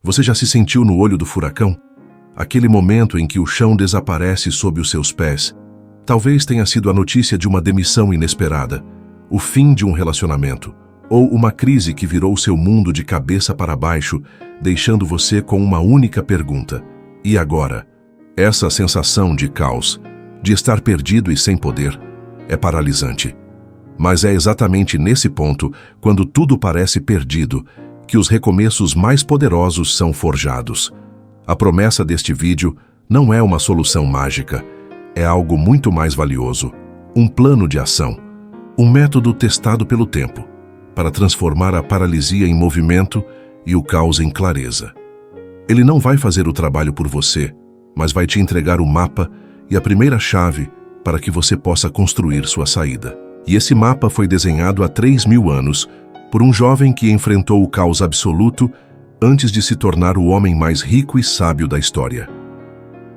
Você já se sentiu no olho do furacão? Aquele momento em que o chão desaparece sob os seus pés. Talvez tenha sido a notícia de uma demissão inesperada, o fim de um relacionamento, ou uma crise que virou seu mundo de cabeça para baixo, deixando você com uma única pergunta: e agora? Essa sensação de caos, de estar perdido e sem poder, é paralisante. Mas é exatamente nesse ponto, quando tudo parece perdido, que os recomeços mais poderosos são forjados. A promessa deste vídeo não é uma solução mágica, é algo muito mais valioso, um plano de ação, um método testado pelo tempo, para transformar a paralisia em movimento e o caos em clareza. Ele não vai fazer o trabalho por você, mas vai te entregar o mapa e a primeira chave para que você possa construir sua saída. E esse mapa foi desenhado há 3.000 anos por um jovem que enfrentou o caos absoluto antes de se tornar o homem mais rico e sábio da história.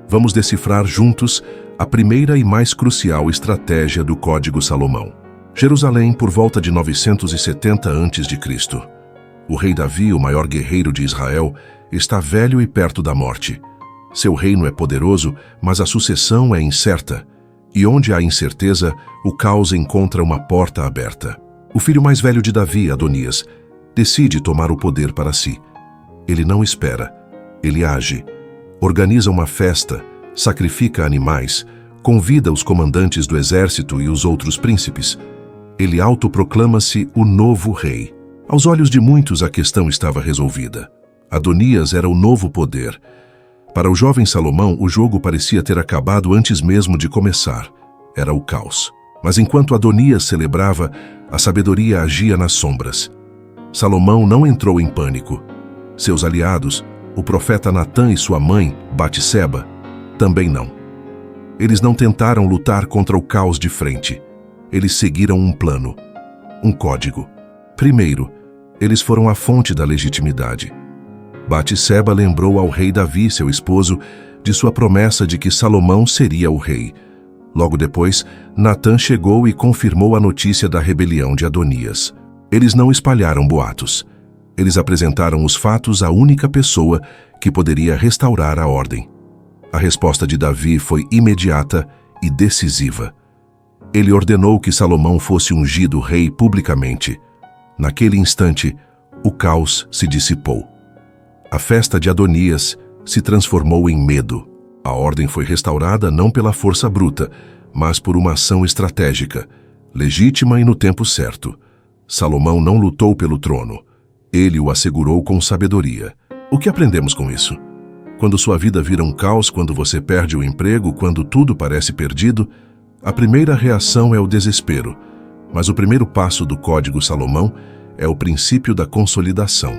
Vamos decifrar juntos a primeira e mais crucial estratégia do Código Salomão. Jerusalém, por volta de 970 a.C. O rei Davi, o maior guerreiro de Israel, está velho e perto da morte. Seu reino é poderoso, mas a sucessão é incerta. E onde há incerteza, o caos encontra uma porta aberta. O filho mais velho de Davi, Adonias, decide tomar o poder para si. Ele não espera, ele age. Organiza uma festa, sacrifica animais, convida os comandantes do exército e os outros príncipes. Ele autoproclama-se o novo rei. Aos olhos de muitos, a questão estava resolvida. Adonias era o novo poder. Para o jovem Salomão, o jogo parecia ter acabado antes mesmo de começar. Era o caos. Mas enquanto Adonias celebrava, a sabedoria agia nas sombras. Salomão não entrou em pânico. Seus aliados, o profeta Natã e sua mãe, Batseba, também não. Eles não tentaram lutar contra o caos de frente. Eles seguiram um plano, um código. Primeiro, eles foram a fonte da legitimidade. Batseba lembrou ao rei Davi, seu esposo, de sua promessa de que Salomão seria o rei. Logo depois, Natã chegou e confirmou a notícia da rebelião de Adonias. Eles não espalharam boatos. Eles apresentaram os fatos à única pessoa que poderia restaurar a ordem. A resposta de Davi foi imediata e decisiva. Ele ordenou que Salomão fosse ungido rei publicamente. Naquele instante, o caos se dissipou. A festa de Adonias se transformou em medo. A ordem foi restaurada não pela força bruta, mas por uma ação estratégica, legítima e no tempo certo. Salomão não lutou pelo trono. Ele o assegurou com sabedoria. O que aprendemos com isso? Quando sua vida vira um caos, quando você perde o emprego, quando tudo parece perdido, a primeira reação é o desespero. Mas o primeiro passo do Código Salomão é o princípio da consolidação.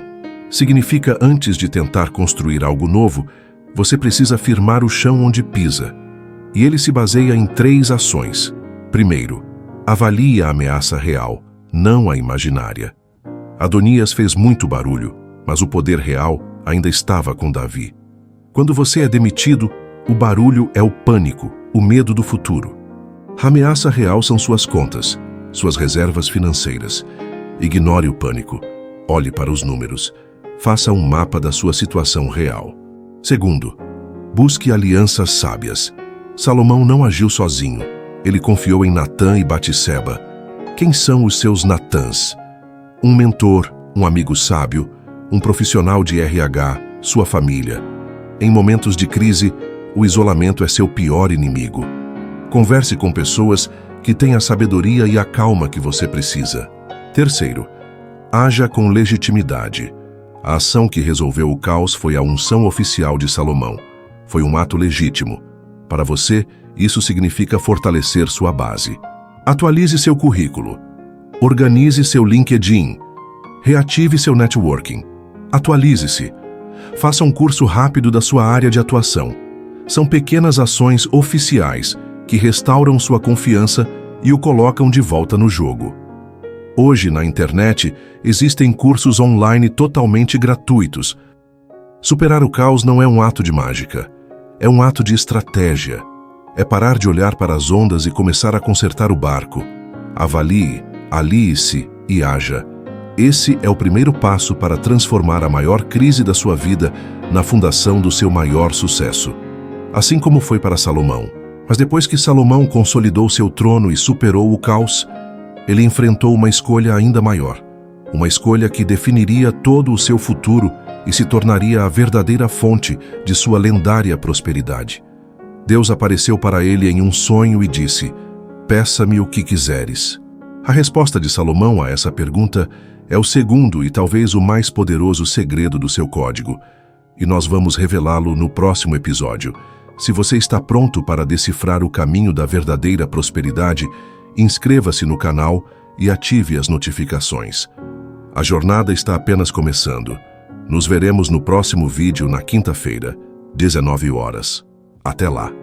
Significa, antes de tentar construir algo novo, você precisa firmar o chão onde pisa. E ele se baseia em 3 ações. Primeiro, avalie a ameaça real, não a imaginária. Adonias fez muito barulho, mas o poder real ainda estava com Davi. Quando você é demitido, o barulho é o pânico, o medo do futuro. A ameaça real são suas contas, suas reservas financeiras. Ignore o pânico. Olhe para os números. Faça um mapa da sua situação real. Segundo, busque alianças sábias. Salomão não agiu sozinho. Ele confiou em Natã e Batseba. Quem são os seus Natãs? Um mentor, um amigo sábio, um profissional de RH, sua família. Em momentos de crise, o isolamento é seu pior inimigo. Converse com pessoas que têm a sabedoria e a calma que você precisa. Terceiro, haja com legitimidade. A ação que resolveu o caos foi a unção oficial de Salomão. Foi um ato legítimo. Para você, isso significa fortalecer sua base. Atualize seu currículo. Organize seu LinkedIn. Reative seu networking. Atualize-se. Faça um curso rápido da sua área de atuação. São pequenas ações oficiais que restauram sua confiança e o colocam de volta no jogo. Hoje, na internet, existem cursos online totalmente gratuitos. Superar o caos não é um ato de mágica. É um ato de estratégia. É parar de olhar para as ondas e começar a consertar o barco. Avalie, alie-se e haja. Esse é o primeiro passo para transformar a maior crise da sua vida na fundação do seu maior sucesso. Assim como foi para Salomão. Mas depois que Salomão consolidou seu trono e superou o caos, ele enfrentou uma escolha ainda maior. Uma escolha que definiria todo o seu futuro e se tornaria a verdadeira fonte de sua lendária prosperidade. Deus apareceu para ele em um sonho e disse: "Peça-me o que quiseres." A resposta de Salomão a essa pergunta é o segundo e talvez o mais poderoso segredo do seu código, e nós vamos revelá-lo no próximo episódio. Se você está pronto para decifrar o caminho da verdadeira prosperidade, inscreva-se no canal e ative as notificações. A jornada está apenas começando. Nos veremos no próximo vídeo na quinta-feira, 19 horas. Até lá!